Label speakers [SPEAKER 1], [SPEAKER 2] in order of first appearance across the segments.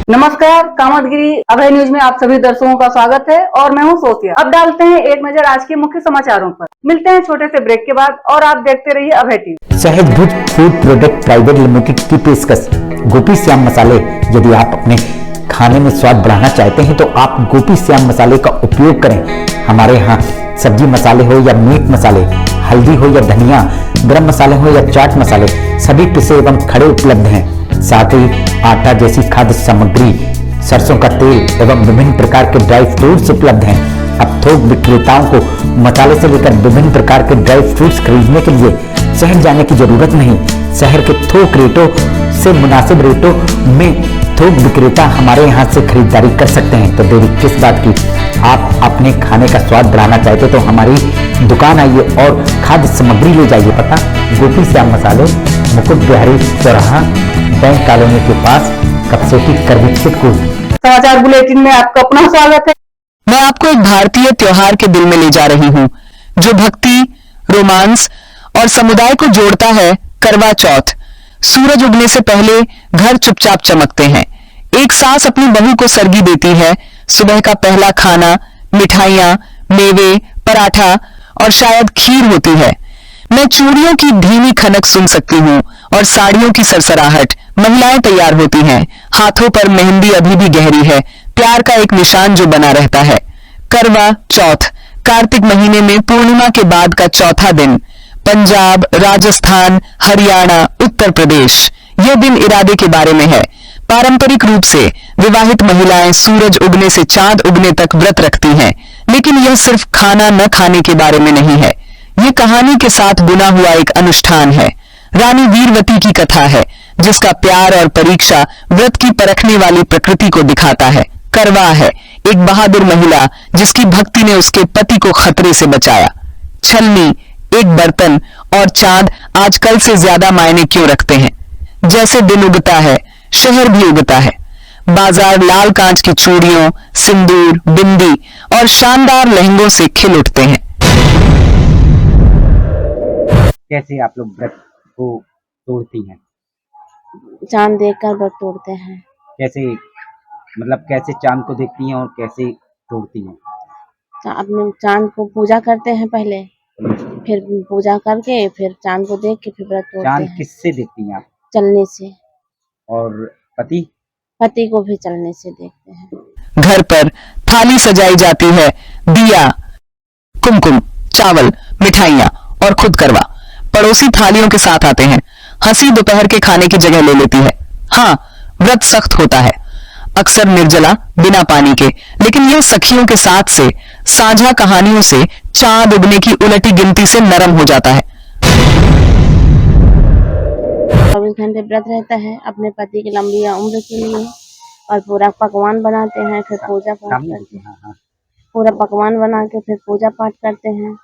[SPEAKER 1] नमस्कार, कामतगिरी अभय न्यूज में आप सभी दर्शकों का स्वागत है और मैं हूं सोफिया। अब डालते हैं एक नजर आज के मुख्य समाचारों पर। मिलते हैं छोटे से ब्रेक के बाद और आप देखते रहिए अभय टीवी।
[SPEAKER 2] सहज भुज फूड प्रोडक्ट प्राइवेट लिमिटेड की पेशकश गोपी श्याम मसाले। यदि आप अपने खाने में स्वाद बढ़ाना चाहते हैं तो आप गोपी श्याम मसाले का उपयोग करें। हमारे यहाँ सब्जी मसाले हो या मीट मसाले, हल्दी हो या धनिया, गरम मसाले हो या चाट मसाले, सभी पिसे एवं खड़े उपलब्ध हैं। साथ ही आटा जैसी खाद्य सामग्री, सरसों का तेल एवं विभिन्न प्रकार के ड्राई फ्रूट्स उपलब्ध हैं। अब थोक विक्रेताओं को मसाले से लेकर विभिन्न प्रकार के ड्राई फ्रूट्स खरीदने के लिए शहर जाने की जरूरत नहीं। शहर के थोक रेटों से मुनासिब रेटों में थोक विक्रेता हमारे यहाँ से खरीदारी कर सकते हैं। तो देरी किस बात की, आप अपने खाने का स्वाद बढ़ाना चाहते तो हमारी दुकान आइए और खाद्य सामग्री ले जाइए। पता गोपी श्याम मसाले, मुकुट बिहारी चौराहा, बैंक कॉलोनी के पास, कपसेटी करवी चिटकुल।
[SPEAKER 1] समाचार बुलेटिन में आपका अपना स्वागत है।
[SPEAKER 3] मैं आपको एक भारतीय त्योहार के दिल में ले जा रही हूँ जो भक्ति, रोमांस और समुदाय को जोड़ता है। करवा चौथ। सूरज उगने से पहले घर चुपचाप चमकते हैं। एक सास अपनी बहू को सरगी देती है। सुबह का पहला खाना मिठाइयाँ, मेवे, पराठा और शायद खीर होती है। मैं चूड़ियों की धीमी खनक सुन सकती हूँ और साड़ियों की सरसराहट। महिलाएं तैयार होती हैं। हाथों पर मेहंदी अभी भी गहरी है, प्यार का एक निशान जो बना रहता है। करवा चौथ कार्तिक महीने में पूर्णिमा के बाद का चौथा दिन। पंजाब, राजस्थान, हरियाणा, उत्तर प्रदेश। यह दिन इरादे के बारे में है। पारंपरिक रूप से विवाहित महिलाएं सूरज उगने से चांद उगने तक व्रत रखती हैं, लेकिन यह सिर्फ खाना न खाने के बारे में नहीं है। यह कहानी के साथ बुना हुआ एक अनुष्ठान है। रानी वीरवती की कथा है जिसका प्यार और परीक्षा व्रत की परखने वाली प्रकृति को दिखाता है। करवा है एक बहादुर महिला जिसकी भक्ति ने उसके पति को खतरे से बचाया। छलनी, एक बर्तन और चांद आजकल से ज्यादा मायने क्यों रखते हैं? जैसे दिन उगता है शहर भी उगता है। बाजार लाल कांच की चूड़ियों, सिंदूर, बिंदी और शानदार लहंगों से खिल उठते हैं।
[SPEAKER 2] कैसे आप लोग व्रत को तोड़ती हैं?
[SPEAKER 4] चांद देखकर व्रत तोड़ते हैं।
[SPEAKER 2] कैसे, मतलब कैसे चांद को देखती हैं और कैसे तोड़ती हैं?
[SPEAKER 4] अपने चांद को पूजा करते हैं पहले, फिर पूजा करके फिर चांद को देख के फिर व्रत तोड़ते
[SPEAKER 2] चांद
[SPEAKER 4] हैं।
[SPEAKER 2] किससे देखती हैं आप?
[SPEAKER 4] चलने से।
[SPEAKER 2] और पति?
[SPEAKER 4] पति को भी चलने से देखते हैं।
[SPEAKER 3] घर पर थाली सजाई जाती है। दिया, कुमकुम, चावल, मिठाइयाँ और खुद करवा। पड़ोसी थालियों के साथ आते हैं। हंसी दोपहर के खाने की जगह ले लेती है। हाँ, व्रत सख्त होता है, अक्सर निर्जला, बिना पानी के, लेकिन यह सखियों के साथ से, साझा कहानियों से, चांद उगने की उलटी गिनती से नरम हो जाता है।
[SPEAKER 4] 24 घंटे व्रत रहता है अपने पति की लंबी उम्र के लिए और पूरा पकवान बनाते हैं, फिर पूजा पाठ करते हैं। पूरा पकवान बना के फिर पूजा पाठ करते हैं,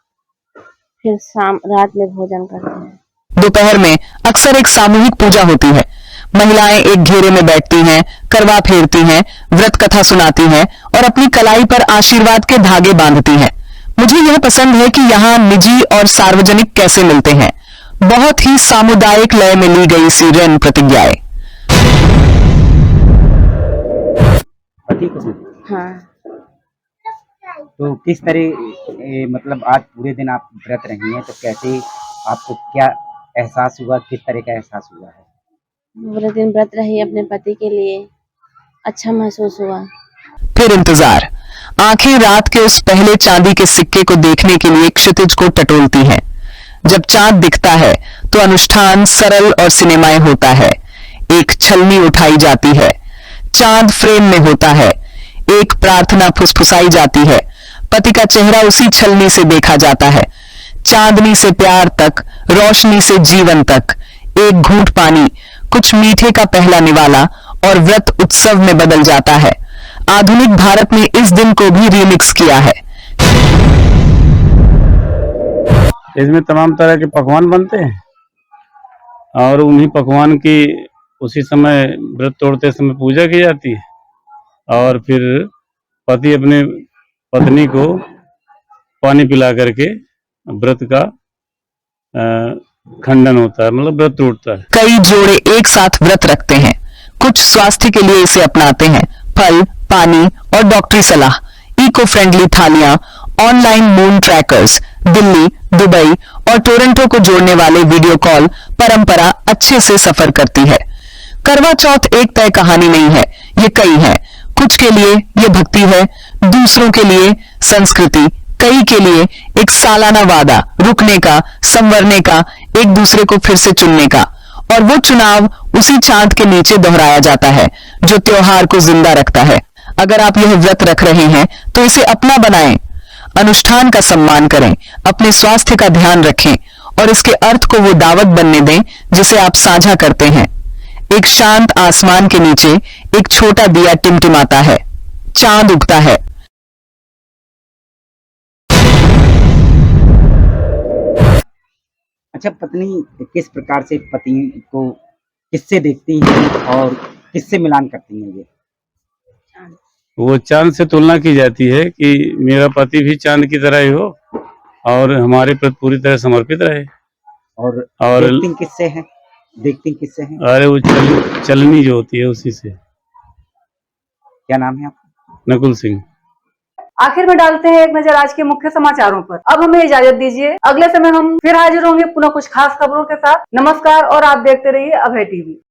[SPEAKER 4] फिर शाम रात में भोजन करते हैं।
[SPEAKER 3] दोपहर में अक्सर एक सामूहिक पूजा होती है। महिलाएं एक घेरे में बैठती हैं, करवा फेरती हैं, व्रत कथा सुनाती हैं और अपनी कलाई पर आशीर्वाद के धागे बांधती हैं। मुझे यह पसंद है कि यहाँ निजी और सार्वजनिक कैसे मिलते हैं। बहुत ही सामुदायिक लय में ली गई सी ऋण प्रतिज्ञाएं।
[SPEAKER 2] पति को?
[SPEAKER 4] हाँ।
[SPEAKER 2] तो किस तरह, मतलब आज पूरे दिन आप व्रत रही हैं, तो कैसे आपको क्या एहसास हुआ, किस तरह का एहसास हुआ है?
[SPEAKER 4] पूरे दिन व्रत रही अपने पति के लिए, अच्छा महसूस हुआ।
[SPEAKER 3] फिर इंतजार। आंखें रात के उस पहले चांदी के सिक्के को देखने के लिए क्षितिज को टटोलती हैं। जब चांद दिखता है तो अनुष्ठान सरल और सिनेमाई होता है। एक छलनी उठाई जाती है, चांद फ्रेम में होता है, एक प्रार्थना फुसफुसाई जाती है, पति का चेहरा उसी छलनी से देखा जाता है। चांदनी से प्यार तक, रोशनी से जीवन तक, एक घूंट पानी, कुछ मीठे का पहला निवाला और व्रत उत्सव में बदल जाता है। आधुनिक भारत ने इस दिन को भी रीमिक्स किया है।
[SPEAKER 5] इसमें तमाम तरह के पकवान बनते हैं और उन्हीं पकवान की उसी समय व्रत तोड़ते समय पूजा की जाती है और फिर पति अपने पत्नी को पानी पिला करके व्रत का खंडन होता है, मतलब व्रत टूटता है।
[SPEAKER 3] कई जोड़े एक साथ व्रत रखते हैं। कुछ स्वास्थ्य के लिए इसे अपनाते हैं। फल, पानी और डॉक्टरी सलाह, इको फ्रेंडली थालियां, online moon trackers, Delhi, Dubai और टोरंटो को जोड़ने वाले वीडियो कॉल परंपरा अच्छे से सफर करती है। करवा चौथ एक तय कहानी नहीं है, ये कई है। कुछ के लिए ये भक्ति है, दूसरों के लिए संस्कृति, कई के लिए एक सालाना वादा, रुकने का, संवरने का, एक दूसरे को फिर से चुनने का। और वो चुनाव उसी चांद के नीचे दोहराया जाता है जो त्योहार को जिंदा रखता है। अगर आप यह व्रत रख रहे हैं तो इसे अपना बनाएं, अनुष्ठान का सम्मान करें, अपने स्वास्थ्य का ध्यान रखें और इसके अर्थ को वो दावत बनने दें जिसे आप साझा करते हैं। एक शांत आसमान के नीचे एक छोटा दिया टिमटिमाता है, चांद उगता है।
[SPEAKER 2] अच्छा, पत्नी किस प्रकार से पति को किससे देखती हैं और किससे मिलान करती हैं? ये
[SPEAKER 5] वो चांद से तुलना की जाती है कि मेरा पति भी चांद की तरह ही हो और हमारे प्रति पूरी तरह समर्पित रहे।
[SPEAKER 2] और देखती किससे है? देखती किससे है?
[SPEAKER 5] अरे वो चलनी जो होती है उसी से।
[SPEAKER 2] क्या नाम है आपका?
[SPEAKER 5] नकुल सिंह।
[SPEAKER 1] आखिर में डालते हैं एक नजर आज के मुख्य समाचारों पर। अब हमें इजाजत दीजिए, अगले समय हम फिर हाजिर होंगे पुनः कुछ खास खबरों के साथ। नमस्कार और आप देखते रहिए अभय टीवी।